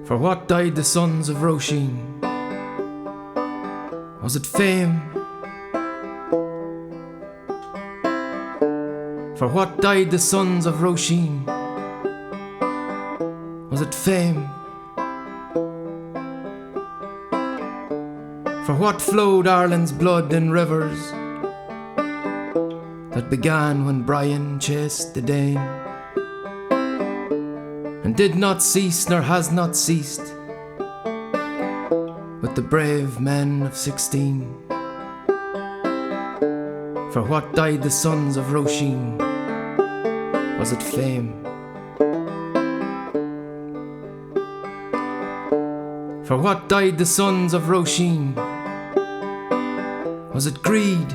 For what died the sons of Róisín? Was it fame? For what died the sons of Róisín? Was it fame? For what flowed Ireland's blood in rivers that began when Brian chased the Dane, and did not cease nor has not ceased with the brave men of 16? For what died the sons of Róisín? Was it fame? For what died the sons of Róisín? Was it greed?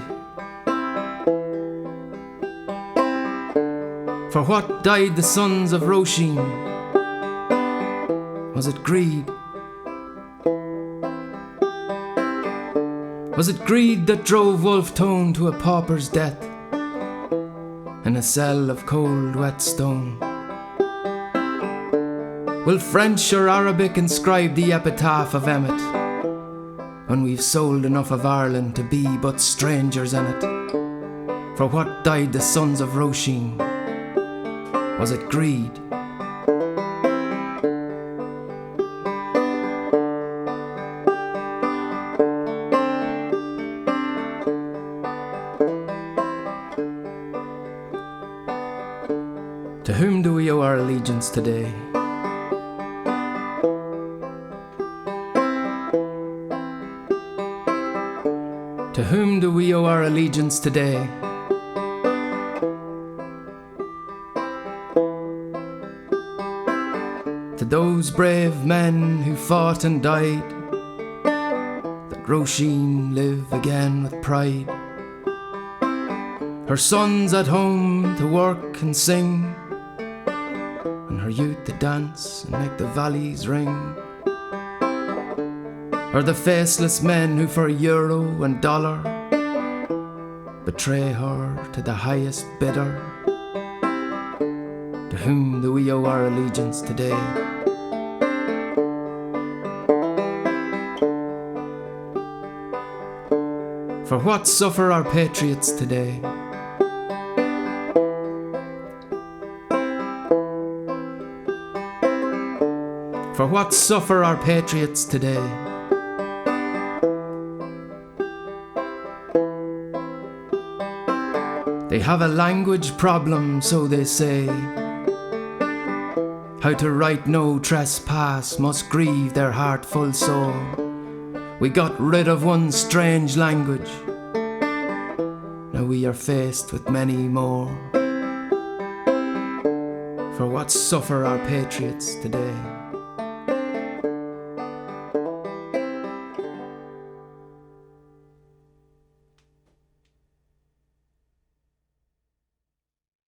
For what died the sons of Róisín? Was it greed? Was it greed that drove Wolfe ToneTo to a pauper's death in a cell of cold wet stone? Will French or Arabic inscribe the epitaph of Emmet when we've sold enough of Ireland to be but strangers in it? For what died the sons of Róisín? Was it greed? To whom do we owe our allegiance today? To whom do we owe our allegiance today? To those brave men who fought and died, that Róisín live again with pride. Her sons at home to work and sing, and her youth to dance and make the valleys ring. Or the faceless men who for euro and dollar betray her to the highest bidder. To whom do we owe our allegiance today? For what suffer our patriots today? For what suffer our patriots today? They have a language problem, so they say. How to write no trespass must grieve their heart full sore. We got rid of one strange language, now we are faced with many more. For what suffer our patriots today?